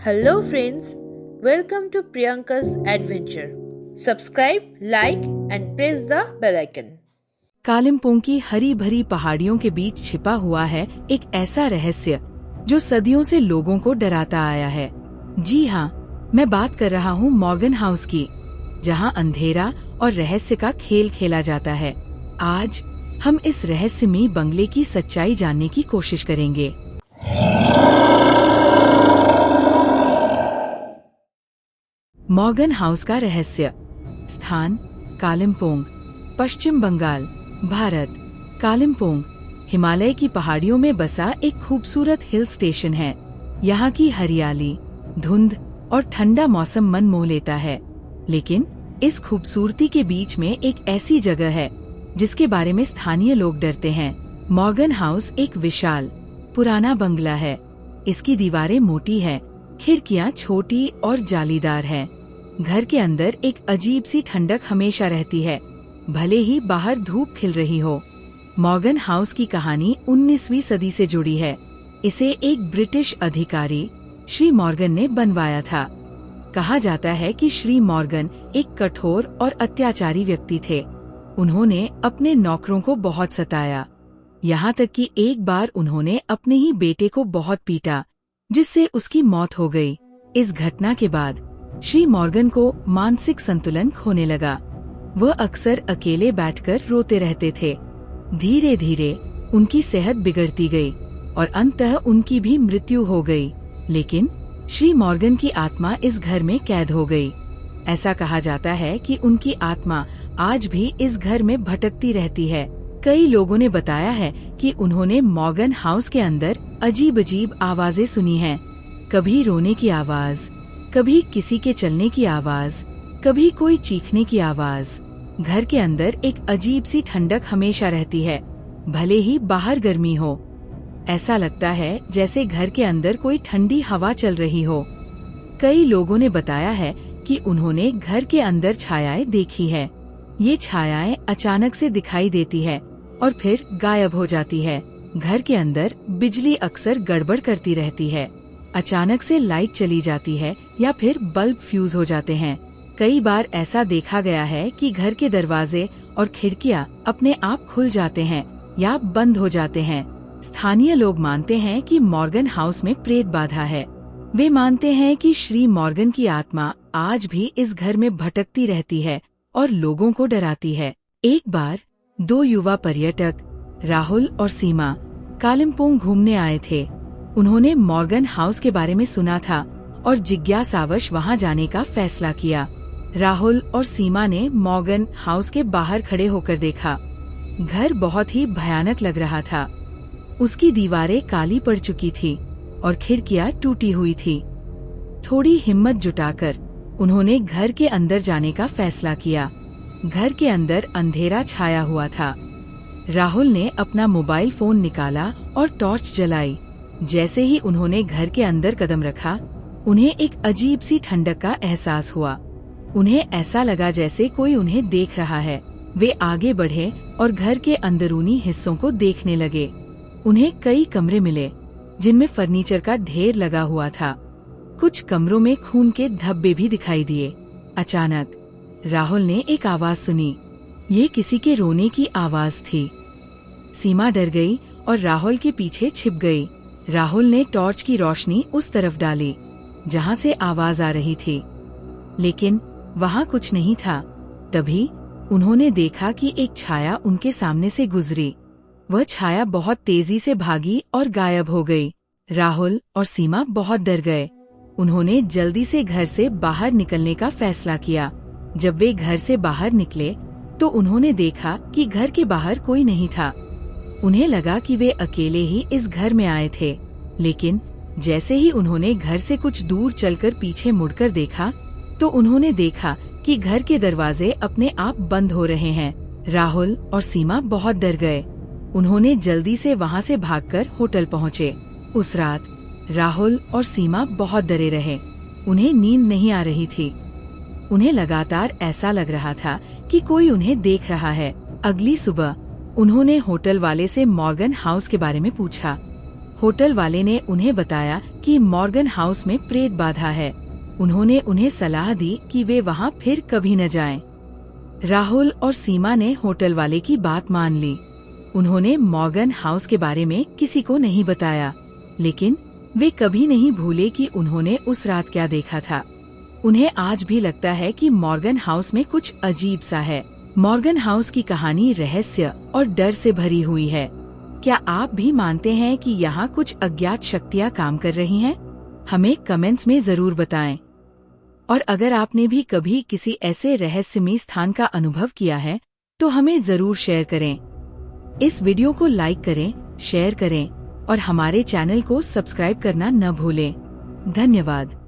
Hello friends, welcome to Priyanka's adventure. Subscribe, like and press the bell icon. Kalimpong की हरी भरी पहाड़ियों के बीच छिपा हुआ है एक ऐसा रहस्य जो सदियों से लोगों को डराता आया है। जी हाँ, मैं बात कर रहा हूँ मॉर्गन हाउस की, जहाँ अंधेरा और रहस्य का खेल खेला जाता है। आज हम इस रहस्यमयी बंगले की सच्चाई जानने की कोशिश करेंगे। मॉर्गन हाउस का रहस्य। स्थान कालिम्पोंग, पश्चिम बंगाल, भारत। कालिम्पोंग हिमालय की पहाड़ियों में बसा एक खूबसूरत हिल स्टेशन है। यहाँ की हरियाली, धुंध और ठंडा मौसम मन मोह लेता है। लेकिन इस खूबसूरती के बीच में एक ऐसी जगह है जिसके बारे में स्थानीय लोग डरते हैं। मॉर्गन हाउस एक विशाल पुराना बंगला है। इसकी दीवारें मोटी हैं, खिड़कियाँ छोटी और जालीदार हैं। घर के अंदर एक अजीब सी ठंडक हमेशा रहती है, भले ही बाहर धूप खिल रही हो। मॉर्गन हाउस की कहानी 19वीं सदी से जुड़ी है। इसे एक ब्रिटिश अधिकारी श्री मॉर्गन ने बनवाया था। कहा जाता है कि श्री मॉर्गन एक कठोर और अत्याचारी व्यक्ति थे। उन्होंने अपने नौकरों को बहुत सताया, यहाँ तक कि एक बार उन्होंने अपने ही बेटे को बहुत पीटा, जिससे उसकी मौत हो गई। इस घटना के बाद श्री मॉर्गन को मानसिक संतुलन खोने लगा। वह अक्सर अकेले बैठकर रोते रहते थे। धीरे धीरे उनकी सेहत बिगड़ती गई और अंततः उनकी भी मृत्यु हो गई। लेकिन श्री मॉर्गन की आत्मा इस घर में कैद हो गई। ऐसा कहा जाता है कि उनकी आत्मा आज भी इस घर में भटकती रहती है। कई लोगों ने बताया है कि उन्होंने मॉर्गन हाउस के अंदर अजीब अजीब आवाजें सुनी हैं। कभी रोने की आवाज, कभी किसी के चलने की आवाज, कभी कोई चीखने की आवाज। घर के अंदर एक अजीब सी ठंडक हमेशा रहती है, भले ही बाहर गर्मी हो। ऐसा लगता है जैसे घर के अंदर कोई ठंडी हवा चल रही हो। कई लोगों ने बताया है कि उन्होंने घर के अंदर छायाएं देखी है। ये छायाएं अचानक से दिखाई देती है और फिर गायब हो जाती है। घर के अंदर बिजली अक्सर गड़बड़ करती रहती है। अचानक से लाइट चली जाती है या फिर बल्ब फ्यूज हो जाते हैं। कई बार ऐसा देखा गया है कि घर के दरवाजे और खिड़कियां अपने आप खुल जाते हैं या बंद हो जाते हैं। स्थानीय लोग मानते हैं कि मॉर्गन हाउस में प्रेत बाधा है। वे मानते हैं कि श्री मॉर्गन की आत्मा आज भी इस घर में भटकती रहती है और लोगों को डराती है। एक बार 2 युवा पर्यटक राहुल और सीमा कालिम्पोंग घूमने आए थे। उन्होंने मॉर्गन हाउस के बारे में सुना था और जिज्ञासावश वहां जाने का फैसला किया। राहुल और सीमा ने मॉर्गन हाउस के बाहर खड़े होकर देखा। घर बहुत ही भयानक लग रहा था। उसकी दीवारें काली पड़ चुकी थी और खिड़कियां टूटी हुई थी। थोड़ी हिम्मत जुटाकर उन्होंने घर के अंदर जाने का फैसला किया। घर के अंदर अंधेरा छाया हुआ था। राहुल ने अपना मोबाइल फोन निकाला और टॉर्च जलाई। जैसे ही उन्होंने घर के अंदर कदम रखा, उन्हें एक अजीब सी ठंडक का एहसास हुआ। उन्हें ऐसा लगा जैसे कोई उन्हें देख रहा है। वे आगे बढ़े और घर के अंदरूनी हिस्सों को देखने लगे। उन्हें कई कमरे मिले जिनमें फर्नीचर का ढेर लगा हुआ था। कुछ कमरों में खून के धब्बे भी दिखाई दिए। अचानक राहुल ने एक आवाज सुनी। ये किसी के रोने की आवाज थी। सीमा डर गई और राहुल के पीछे छिप गई। राहुल ने टॉर्च की रोशनी उस तरफ डाली जहां से आवाज आ रही थी, लेकिन वहां कुछ नहीं था। तभी उन्होंने देखा कि एक छाया उनके सामने से गुजरी। वह छाया बहुत तेजी से भागी और गायब हो गई। राहुल और सीमा बहुत डर गए। उन्होंने जल्दी से घर से बाहर निकलने का फैसला किया। जब वे घर से बाहर निकले तो उन्होंने देखा कि घर के बाहर कोई नहीं था। उन्हें लगा कि वे अकेले ही इस घर में आए थे, लेकिन जैसे ही उन्होंने घर से कुछ दूर चलकर पीछे मुड़कर देखा तो उन्होंने देखा कि घर के दरवाजे अपने आप बंद हो रहे हैं। राहुल और सीमा बहुत डर गए। उन्होंने जल्दी से वहां से भागकर होटल पहुंचे। उस रात राहुल और सीमा बहुत डरे रहे। उन्हें नींद नहीं आ रही थी। उन्हें लगातार ऐसा लग रहा था कि कोई उन्हें देख रहा है। अगली सुबह उन्होंने होटल वाले से मॉर्गन हाउस के बारे में पूछा। होटल वाले ने उन्हें बताया कि मॉर्गन हाउस में प्रेत बाधा है। उन्होंने उन्हें सलाह दी कि वे वहां फिर कभी न जाएं। राहुल और सीमा ने होटल वाले की बात मान ली। उन्होंने मॉर्गन हाउस के बारे में किसी को नहीं बताया, लेकिन वे कभी नहीं भूले कि उन्होंने उस रात क्या देखा था। उन्हें आज भी लगता है कि मॉर्गन हाउस में कुछ अजीब सा है। मॉर्गन हाउस की कहानी रहस्य और डर से भरी हुई है। क्या आप भी मानते हैं कि यहाँ कुछ अज्ञात शक्तियाँ काम कर रही हैं? हमें कमेंट्स में जरूर बताएं। और अगर आपने भी कभी किसी ऐसे रहस्यमयी स्थान का अनुभव किया है तो हमें जरूर शेयर करें। इस वीडियो को लाइक करें, शेयर करें और हमारे चैनल को सब्सक्राइब करना न भूलें। धन्यवाद।